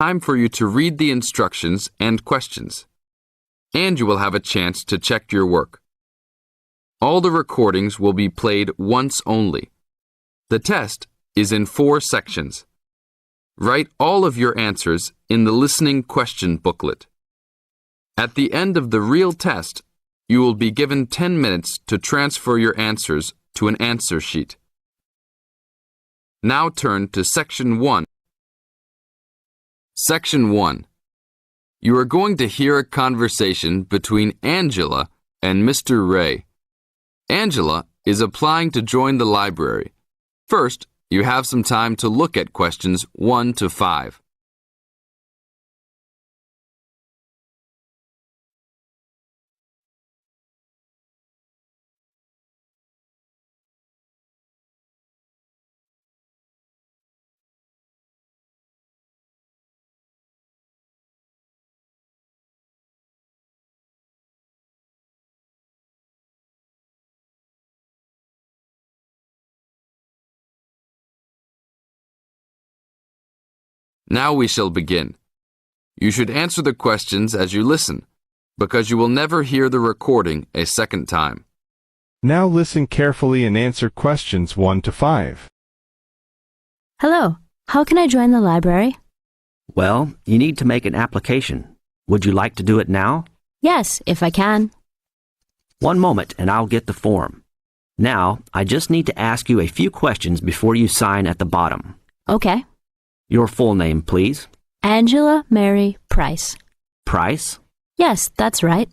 Time for you to read the instructions and questions, and you will have a chance to check your work. All the recordings will be played once only. The test is in 4 sections. Write all of your answers in the listening question booklet. At the end of the real test, you will be given 10 minutes to transfer your answers to an answer sheet. Now turn to Section 1. Section 1. You are going to hear a conversation between Angela and Mr. Ray. Angela is applying to join the library. First, you have some time to look at questions 1 to 5. Now we shall begin. You should answer the questions as you listen, because you will never hear the recording a second time. Now listen carefully and answer questions 1 to 5. Hello, how can I join the library? Well, you need to make an application. Would you like to do it now? Yes, if I can. One moment and I'll get the form. Now, I just need to ask you a few questions before you sign at the bottom. Okay. Your full name, please. Angela Mary Price. Price? Yes, that's right.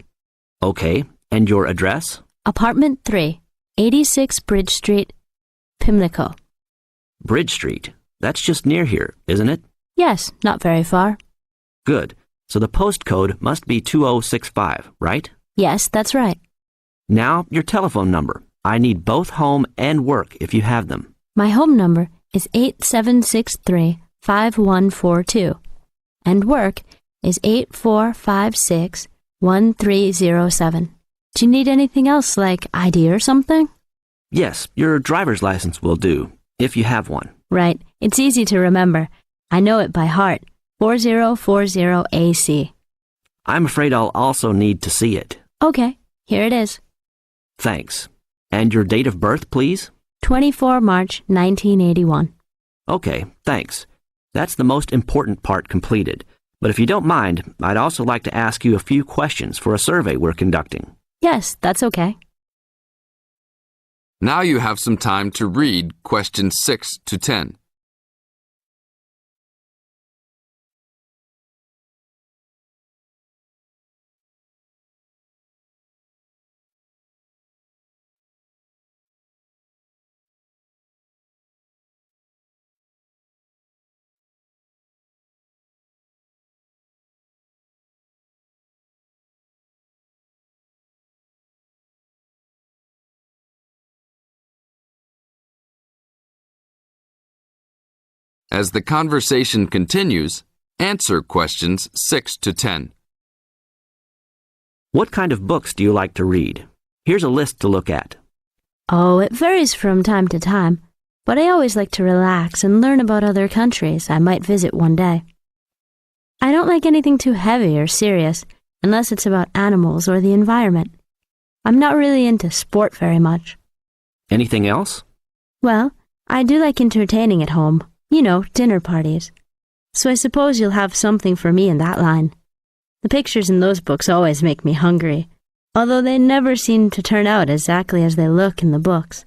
Okay. And your address? Apartment 3, 86 Bridge Street, Pimlico. Bridge Street. That's just near here, isn't it? Yes, not very far. Good. So the postcode must be 2065, right? Yes, that's right. Now, your telephone number. I need both home and work if you have them. My home number is 8763-5142, and work is 8456-1307. Do you need anything else like ID or something? Yes, your driver's license will do, if you have one. Right. It's easy to remember. I know it by heart. 4040AC. I'm afraid I'll also need to see it. Okay, here it is. Thanks. And your date of birth, please? 24 March 1981. Okay, thanks. That's the most important part completed. But if you don't mind, I'd also like to ask you a few questions for a survey we're conducting. Yes, that's okay. Now you have some time to read questions 6 to 10. As the conversation continues, answer questions 6 to 10. What kind of books do you like to read? Here's a list to look at. Oh, it varies from time to time, but I always like to relax and learn about other countries I might visit one day. I don't like anything too heavy or serious unless it's about animals or the environment. I'm not really into sport very much. Anything else? Well, I do like entertaining at home. You know, dinner parties. So I suppose you'll have something for me in that line. The pictures in those books always make me hungry, although they never seem to turn out exactly as they look in the books.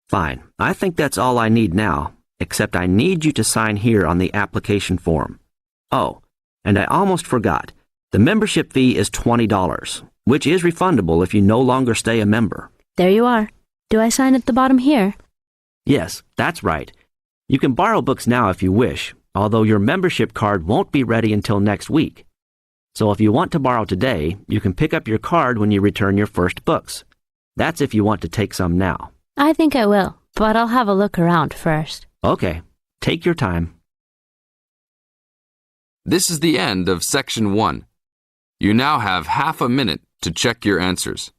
Fine. I think that's all I need now, except I need you to sign here on the application form. Oh, and I almost forgot. The membership fee is $20, which is refundable if you no longer stay a member. There you are. Do I sign at the bottom here? Yes, that's right. You can borrow books now if you wish, although your membership card won't be ready until next week. So if you want to borrow today, you can pick up your card when you return your first books. That's if you want to take some now. I think I will, but I'll have a look around first. Okay, take your time. This is the end of Section 1. You now have half a minute to check your answers.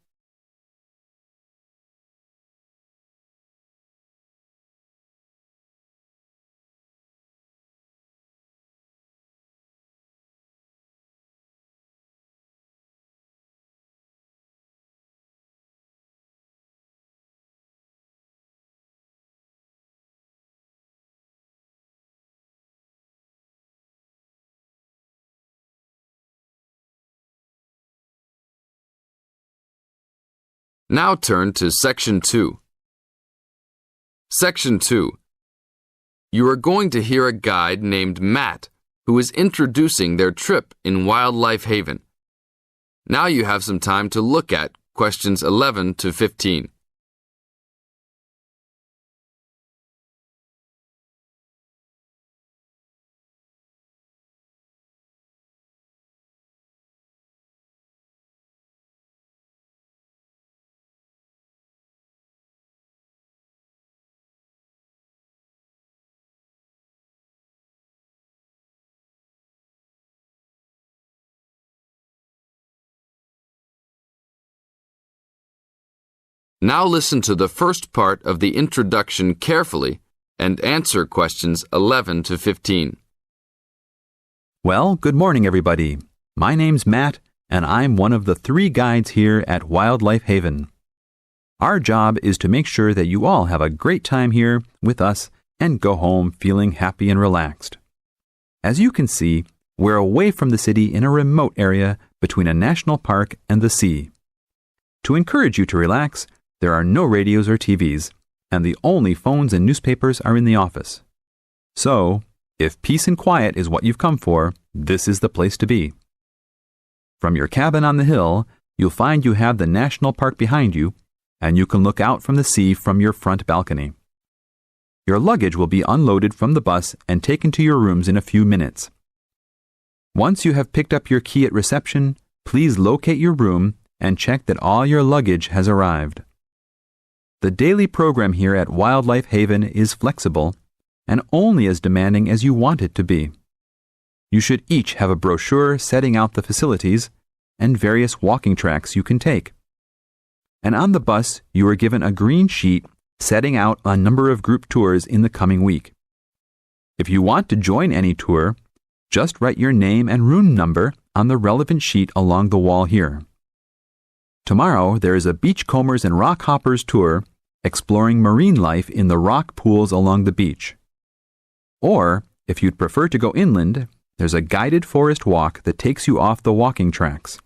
Now turn to Section 2. Section 2. You are going to hear a guide named Matt who is introducing their trip in Wildlife Haven. Now you have some time to look at questions 11 to 15. Now listen to the first part of the introduction carefully and answer questions 11 to 15. Well, good morning, everybody. My name's Matt, and I'm one of the 3 guides here at Wildlife Haven. Our job is to make sure that you all have a great time here with us and go home feeling happy and relaxed. As you can see, we're away from the city in a remote area between a national park and the sea. To encourage you to relax, there are no radios or TVs, and the only phones and newspapers are in the office. So, if peace and quiet is what you've come for, this is the place to be. From your cabin on the hill, you'll find you have the national park behind you, and you can look out from the sea from your front balcony. Your luggage will be unloaded from the bus and taken to your rooms in a few minutes. Once you have picked up your key at reception, please locate your room and check that all your luggage has arrived. The daily program here at Wildlife Haven is flexible and only as demanding as you want it to be. You should each have a brochure setting out the facilities and various walking tracks you can take. And on the bus, you are given a green sheet setting out a number of group tours in the coming week. If you want to join any tour, just write your name and room number on the relevant sheet along the wall here. Tomorrow, there is a Beachcombers and Rock Hoppers tour exploring marine life in the rock pools along the beach. Or, if you'd prefer to go inland, there's a guided forest walk that takes you off the walking tracks.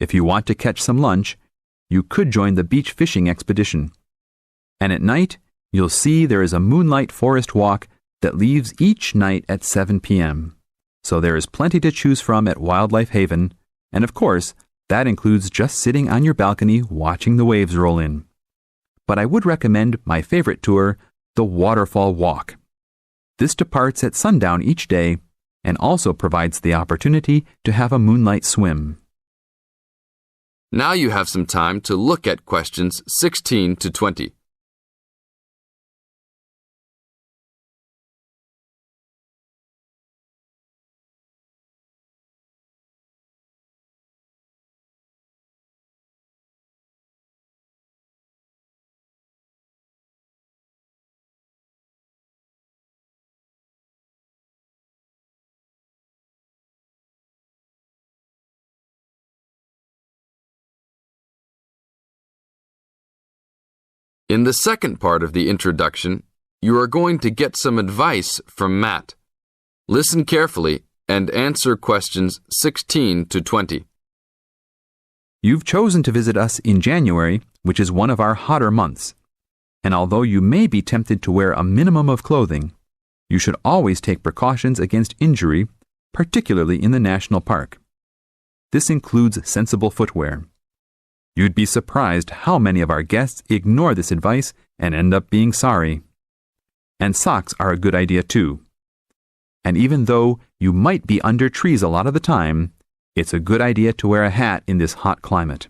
If you want to catch some lunch, you could join the beach fishing expedition. And at night, you'll see there is a moonlight forest walk that leaves each night at 7 p.m. So there is plenty to choose from at Wildlife Haven, and of course, that includes just sitting on your balcony watching the waves roll in. But I would recommend my favorite tour, the Waterfall Walk. This departs at sundown each day and also provides the opportunity to have a moonlight swim. Now you have some time to look at questions 16 to 20. In the second part of the introduction, you are going to get some advice from Matt. Listen carefully and answer questions 16 to 20. You've chosen to visit us in January, which is one of our hotter months. And although you may be tempted to wear a minimum of clothing, you should always take precautions against injury, particularly in the national park. This includes sensible footwear. You'd be surprised how many of our guests ignore this advice and end up being sorry. And socks are a good idea too. And even though you might be under trees a lot of the time, it's a good idea to wear a hat in this hot climate.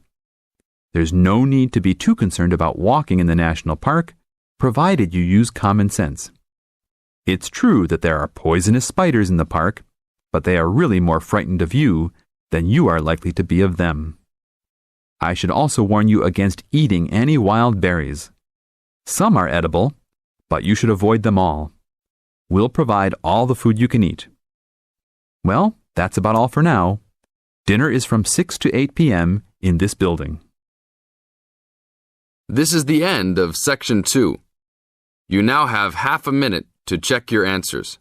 There's no need to be too concerned about walking in the national park, provided you use common sense. It's true that there are poisonous spiders in the park, but they are really more frightened of you than you are likely to be of them. I should also warn you against eating any wild berries. Some are edible, but you should avoid them all. We'll provide all the food you can eat. Well, that's about all for now. Dinner is from 6 to 8 p.m. in this building. This is the end of Section 2. You now have half a minute to check your answers.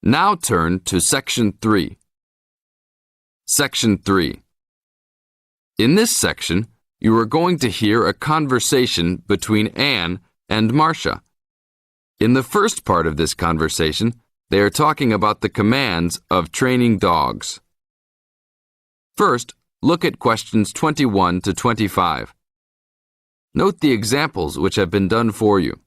Now turn to Section 3. Section 3. In this section, you are going to hear a conversation between Anne and Marcia. In the first part of this conversation, they are talking about the commands of training dogs. First, look at questions 21 to 25. Note the examples which have been done for you.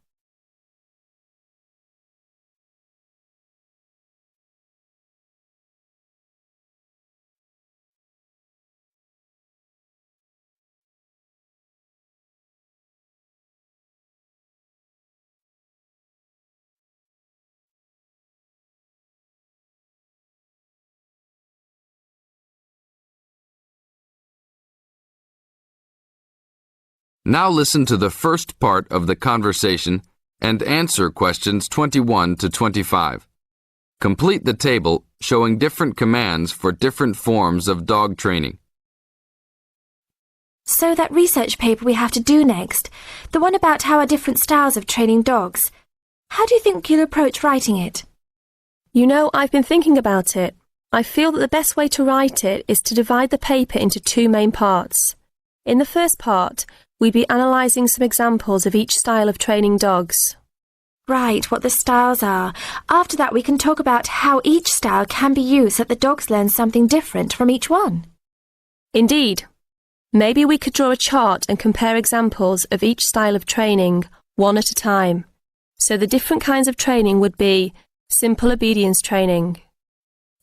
Now listen to the first part of the conversation and answer questions 21 to 25. Complete the table showing different commands for different forms of dog training. So that research paper we have to do next, the one about how are different styles of training dogs, how do you think you'll approach writing it? You know, I've been thinking about it. I feel that the best way to write it is to divide the paper into two main parts. In the first part, we'd be analysing some examples of each style of training dogs. Right, what the styles are. After that we can talk about how each style can be used so that the dogs learn something different from each one. Indeed. Maybe we could draw a chart and compare examples of each style of training, one at a time. So the different kinds of training would be simple obedience training.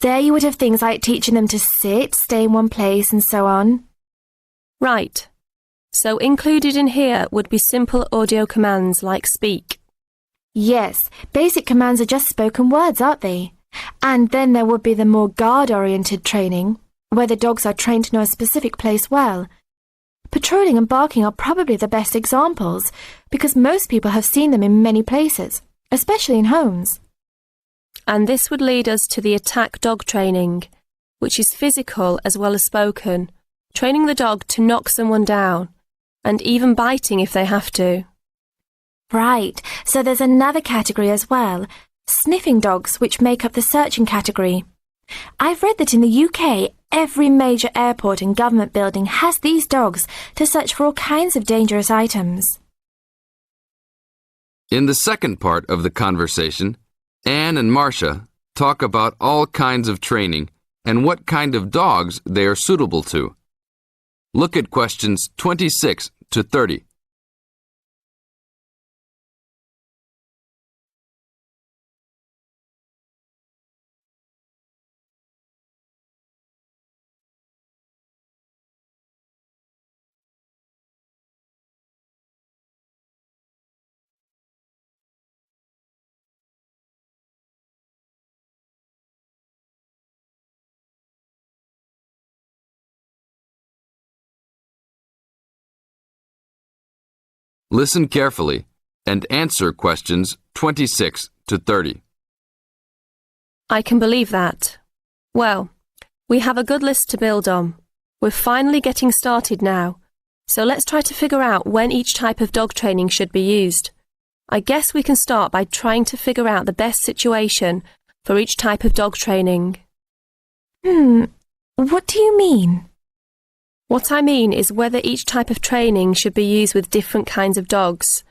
There you would have things like teaching them to sit, stay in one place and so on. Right. So included in here would be simple audio commands like speak. Yes, basic commands are just spoken words, aren't they? And then there would be the more guard-oriented training, where the dogs are trained to know a specific place well. Patrolling and barking are probably the best examples, because most people have seen them in many places, especially in homes. And this would lead us to the attack dog training, which is physical as well as spoken, training the dog to knock someone down, and even biting if they have to. Right, so there's another category as well, sniffing dogs, which make up the searching category. I've read that in the UK, every major airport and government building has these dogs to search for all kinds of dangerous items. In the second part of the conversation, Anne and Marcia talk about all kinds of training and what kind of dogs they are suitable to. Look at questions 26 to 30. Listen carefully and answer questions 26 to 30. I can believe that. Well, we have a good list to build on. We're finally getting started now, so let's try to figure out when each type of dog training should be used. I guess we can start by trying to figure out the best situation for each type of dog training. What do you mean? What I mean is whether each type of training should be used with different kinds of dogs.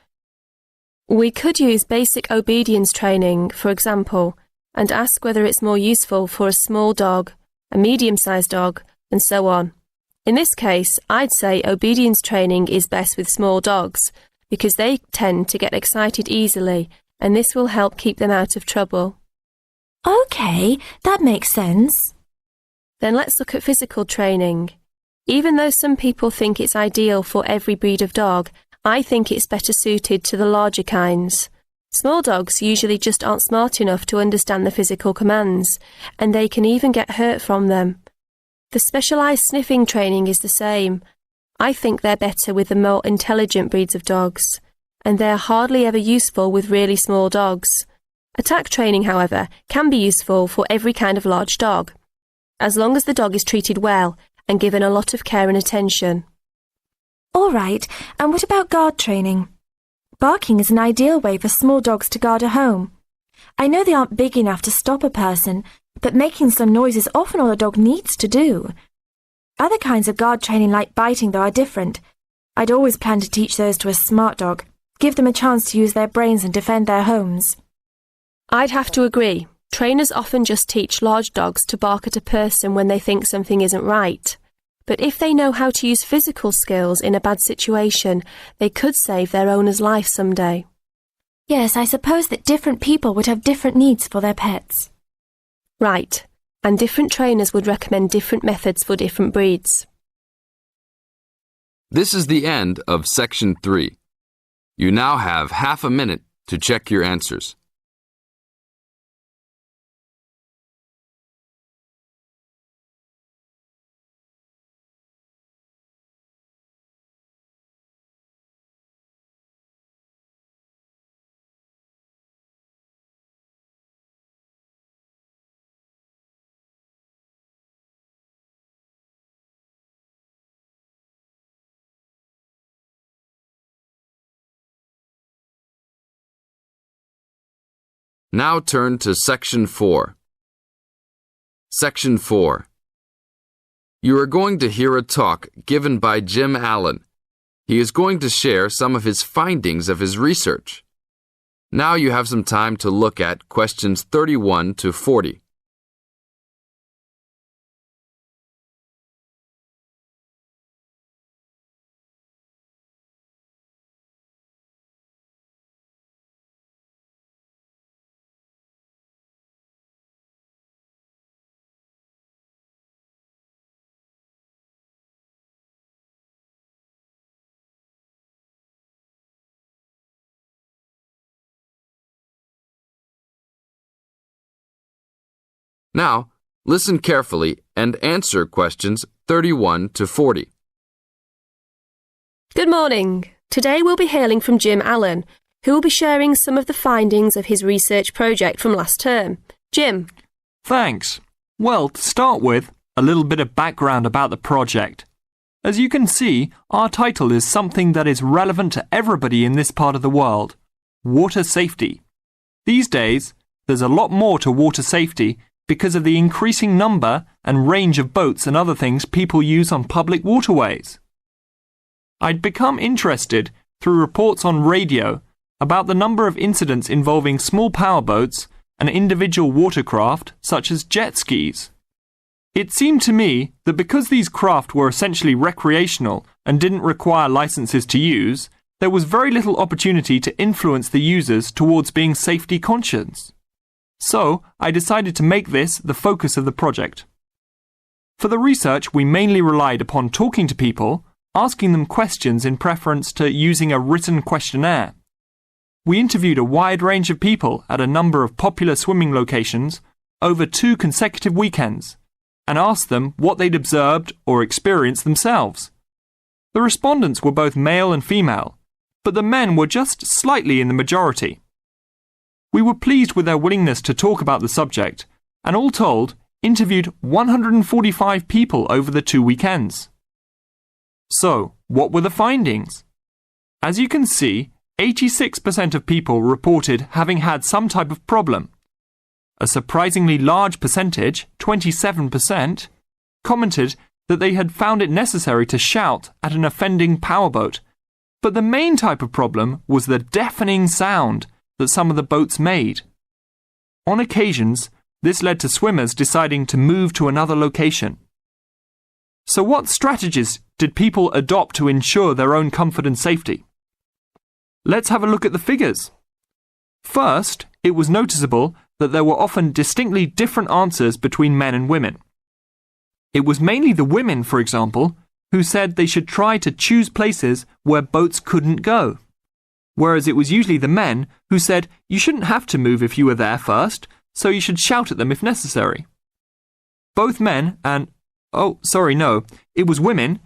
We could use basic obedience training, for example, and ask whether it's more useful for a small dog, a medium-sized dog, and so on. In this case, I'd say obedience training is best with small dogs, because they tend to get excited easily, and this will help keep them out of trouble. Okay, that makes sense. Then let's look at physical training. Even though some people think it's ideal for every breed of dog, I think it's better suited to the larger kinds. Small dogs usually just aren't smart enough to understand the physical commands, and they can even get hurt from them. The specialised sniffing training is the same. I think they're better with the more intelligent breeds of dogs, and they're hardly ever useful with really small dogs. Attack training, however, can be useful for every kind of large dog, as long as the dog is treated well and given a lot of care and attention. All right, and what about guard training? Barking is an ideal way for small dogs to guard a home. I know they aren't big enough to stop a person, but making some noise is often all a dog needs to do. Other kinds of guard training like biting, though, are different. I'd always plan to teach those to a smart dog, give them a chance to use their brains and defend their homes. I'd have to agree. Trainers often just teach large dogs to bark at a person when they think something isn't right. But if they know how to use physical skills in a bad situation, they could save their owner's life someday. Yes, I suppose that different people would have different needs for their pets. Right, and different trainers would recommend different methods for different breeds. This is the end of Section 3. You now have half a minute to check your answers. Now turn to Section 4. Section 4. You are going to hear a talk given by Jim Allen. He is going to share some of his findings of his research. Now you have some time to look at questions 31 to 40. Now, listen carefully and answer questions 31 to 40. Good morning. Today we'll be hearing from Jim Allen, who will be sharing some of the findings of his research project from last term. Jim. Thanks. Well, to start with, a little bit of background about the project. As you can see, our title is something that is relevant to everybody in this part of the world: water safety. These days, there's a lot more to water safety because of the increasing number and range of boats and other things people use on public waterways. I'd become interested through reports on radio about the number of incidents involving small powerboats and individual watercraft such as jet skis. It seemed to me that because these craft were essentially recreational and didn't require licenses to use, there was very little opportunity to influence the users towards being safety conscious. So, I decided to make this the focus of the project. For the research, we mainly relied upon talking to people, asking them questions in preference to using a written questionnaire. We interviewed a wide range of people at a number of popular swimming locations over 2 consecutive weekends and asked them what they'd observed or experienced themselves. The respondents were both male and female, but the men were just slightly in the majority. We were pleased with their willingness to talk about the subject, and all told, interviewed 145 people over the 2 weekends. So, what were the findings? As you can see, 86% of people reported having had some type of problem. A surprisingly large percentage, 27%, commented that they had found it necessary to shout at an offending powerboat. But the main type of problem was the deafening sound that some of the boats made. On occasions, this led to swimmers deciding to move to another location. So what strategies did people adopt to ensure their own comfort and safety? Let's have a look at the figures. First, it was noticeable that there were often distinctly different answers between men and women. It was mainly the women, for example, who said they should try to choose places where boats couldn't go, whereas it was usually the men who said you shouldn't have to move if you were there first, so you should shout at them if necessary. Both men and, it was women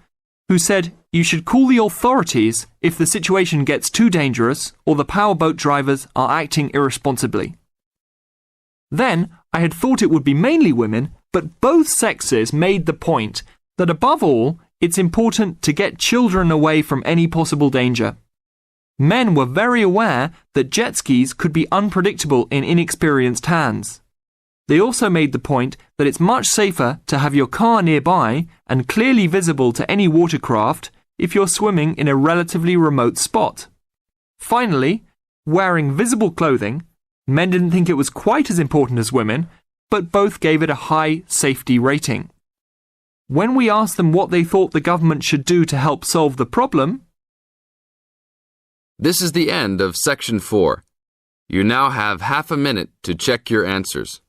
who said you should call the authorities if the situation gets too dangerous or the powerboat drivers are acting irresponsibly. Then, I had thought it would be mainly women, but both sexes made the point that above all, it's important to get children away from any possible danger. Men were very aware that jet skis could be unpredictable in inexperienced hands. They also made the point that it's much safer to have your car nearby and clearly visible to any watercraft if you're swimming in a relatively remote spot. Finally, wearing visible clothing, men didn't think it was quite as important as women, but both gave it a high safety rating. When we asked them what they thought the government should do to help solve the problem, This is the end of Section 4. You now have half a minute to check your answers.